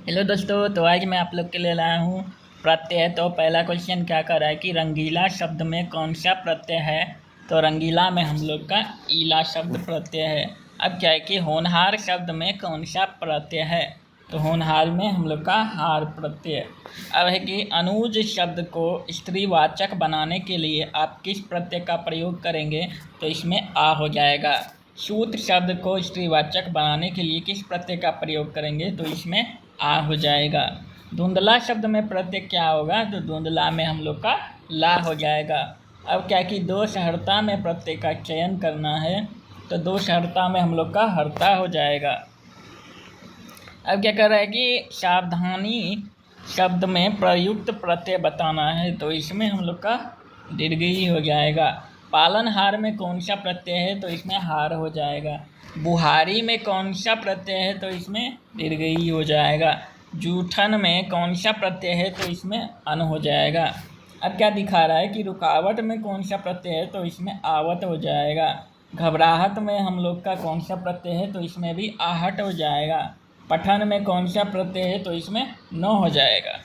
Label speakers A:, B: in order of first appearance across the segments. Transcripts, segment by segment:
A: Hello दोस्तों, तो आज मैं आप लोग के लिए लाया हूँ प्रत्यय। तो पहला क्वेश्चन क्या कर रहा है कि रंगीला शब्द में कौन सा प्रत्यय है। तो रंगीला में हम लोग का ईला शब्द प्रत्यय है। अब क्या है कि होनहार शब्द में कौन सा प्रत्यय है। तो होनहार में हम लोग का हार प्रत्यय। अब है कि अनुज शब्द को स्त्रीवाचक बनाने के लिए आप किस प्रत्यय का प्रयोग करेंगे। तो इसमें आ हो जाएगा। सूत शब्द को स्त्रीवाचक बनाने के लिए किस प्रत्यय का प्रयोग करेंगे। तो इसमें आ हो जाएगा। धुंधला शब्द में प्रत्यय क्या होगा। तो धुंधला में हम लोग का ला हो जाएगा। अब क्या कि दो सहर्ता में प्रत्यय का चयन करना है। तो दो सहर्ता में हम लोग का हर्ता हो जाएगा। अब क्या कर रहा है कि सावधानी शब्द में प्रयुक्त प्रत्यय बताना है। तो इसमें हम लोग का दीर्घई हो जाएगा। पालनहार में कौन सा प्रत्यय है। तो इसमें हार हो जाएगा। बुहारी में कौन सा प्रत्यय है। तो इसमें दीर्घई हो जाएगा। जूठन में कौन सा प्रत्यय है। तो इसमें अन हो जाएगा। अब क्या दिखा रहा है कि रुकावट में कौन सा प्रत्यय है। तो इसमें आवत हो जाएगा। घबराहट में हम लोग का कौन सा प्रत्यय है। तो इसमें भी आहट हो जाएगा। पठन में कौन सा प्रत्यय है। तो इसमें न हो जाएगा।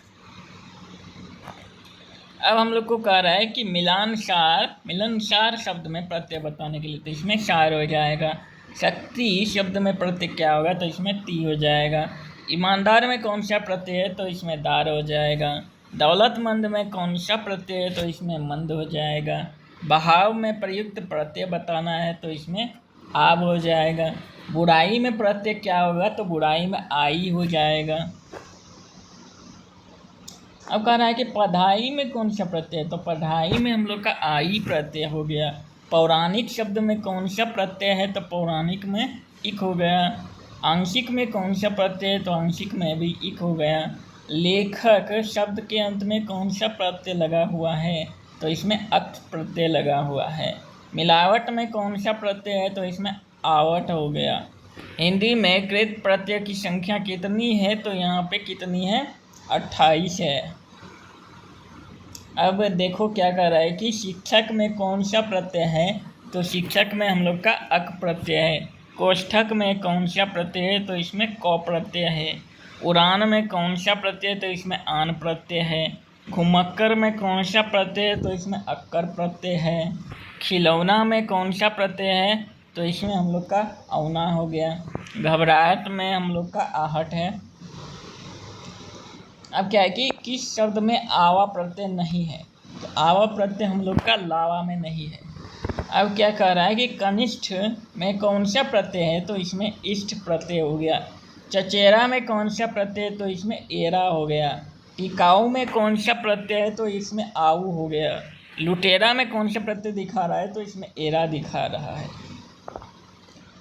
A: अब हम लोग को कह रहा है कि मिलनसार शब्द में प्रत्यय बताने के लिए। तो इसमें सार हो जाएगा। शक्ति शब्द में प्रत्यय क्या होगा। तो इसमें ती हो जाएगा। ईमानदार में कौन सा प्रत्यय है। तो इसमें दार हो जाएगा। दौलतमंद में कौन सा प्रत्यय है। तो इसमें मंद हो जाएगा। बहाव में प्रयुक्त प्रत्यय बताना है। तो इसमें आब हो जाएगा। बुराई में प्रत्यय क्या होगा। तो बुराई में आई हो जाएगा। अब कह रहा है कि पढ़ाई में कौन सा प्रत्यय है। तो पढ़ाई में हम लोग का आई प्रत्यय हो गया। पौराणिक शब्द में कौन सा प्रत्यय है। तो पौराणिक में इक हो गया। आंशिक में कौन सा प्रत्यय है। तो आंशिक में भी इक हो गया। लेखक शब्द के अंत में कौन सा प्रत्यय लगा हुआ है। तो इसमें अक प्रत्यय लगा हुआ है। मिलावट में कौन सा प्रत्यय है। तो इसमें आवट हो गया। हिंदी में कृत प्रत्यय की संख्या कितनी है। तो यहाँ पे कितनी है, 28 है। अब देखो क्या कर रहा है कि शिक्षक में कौन सा प्रत्यय है। तो शिक्षक में हम लोग का अक प्रत्यय है। कोष्ठक में कौन सा प्रत्यय है। तो इसमें क प्रत्यय है। उड़ान में कौन सा प्रत्यय है। तो इसमें आन प्रत्यय है। घुमक्कर में कौन सा प्रत्यय है। तो इसमें अक्कर प्रत्यय है। खिलौना में कौन सा प्रत्यय है। तो इसमें हम लोग का औना हो गया। घबराहट में हम लोग का आहट है। अब क्या है कि किस शब्द में आवा प्रत्यय नहीं है। तो आवा प्रत्यय हम लोग का लावा में नहीं है। अब क्या कह रहा है कि कनिष्ठ में कौन सा प्रत्यय है। तो इसमें इष्ट प्रत्यय हो गया। चचेरा में कौन सा प्रत्यय। तो इसमें एरा हो गया। टिकाऊ में कौन सा प्रत्यय है। तो इसमें आऊ हो गया। लुटेरा में कौन सा प्रत्यय दिखा रहा है। तो इसमें एरा दिखा रहा है।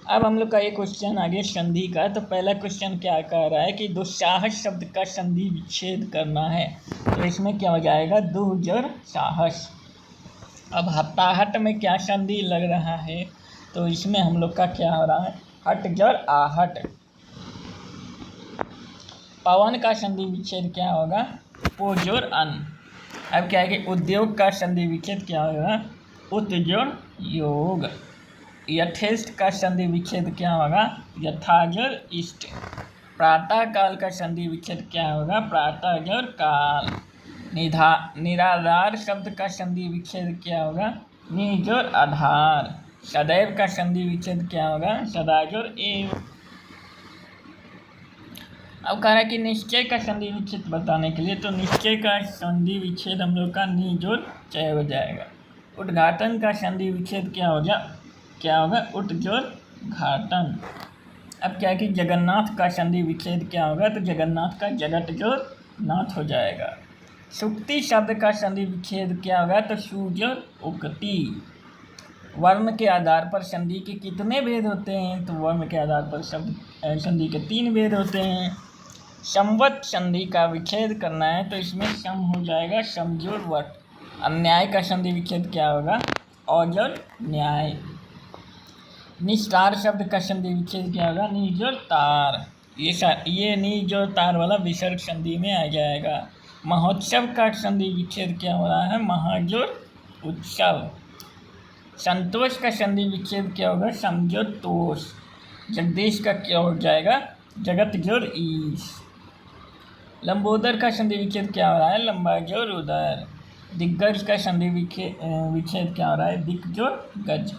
A: अब हम लोग का ये क्वेश्चन आगे संधि का। तो पहला क्वेश्चन क्या कह रहा है कि दुस्साहस शब्द का संधि विच्छेद करना है। तो इसमें क्या हो जाएगा, दुर्जर साहस। अब हताहट में क्या संधि लग रहा है। तो इसमें हम लोग का क्या हो रहा है, हट जर आहट। पवन का संधि विच्छेद क्या होगा, पोजोर अन। अब क्या है कि उद्योग का संधि विच्छेद क्या होगा, उत्जोर योग। यथेष्ट का संधि विच्छेद क्या होगा, यथाजर इष्ट। प्रातः काल का संधि विच्छेद क्या होगा, प्रातःजर काल। निराधार शब्द का संधि विच्छेद क्या होगा, निजोर आधार। सदैव का संधि विच्छेद क्या होगा, सदाजोर एव। अब कह रहा है कि निश्चय का संधि विच्छेद बताने के लिए। तो निश्चय का संधि विच्छेद हम लोग का निजोर चय हो जाएगा। उद्घाटन का संधि विच्छेद क्या होगा, उठजोर घाटन। अब क्या है कि जगन्नाथ का संधि विच्छेद क्या होगा, तो जगन्नाथ का जगत जोर नाथ हो जाएगा। सुक्ति शब्द का संधि विच्छेद क्या होगा, तो सुजोर उक्ति। वर्ण के आधार पर संधि के कितने भेद होते हैं, तो वर्ण के आधार पर शब्द संधि के 3 भेद होते हैं। संवत संधि का विच्छेद करना है। तो इसमें सम हो जाएगा, समजोर वट। अन्याय का संधि विच्छेद क्या होगा, औजर न्याय। निस्तार शब्द का संधि विच्छेद क्या होगा, निजोर तार। ये निजोर तार वाला विसर्ग संधि में आ जाएगा। महोत्सव का संधि विच्छेद क्या हो रहा है, महाजोर उत्सव। संतोष का संधि विच्छेद क्या होगा, समझोर तोष। जगदीश का क्या हो जाएगा, जगत जोर ईश। लंबोदर का संधि विच्छेद क्या हो रहा है? लंबा जोर उदर। दिग्गज का संधि विच्छेद क्या हो रहा है? दिक जोर गज।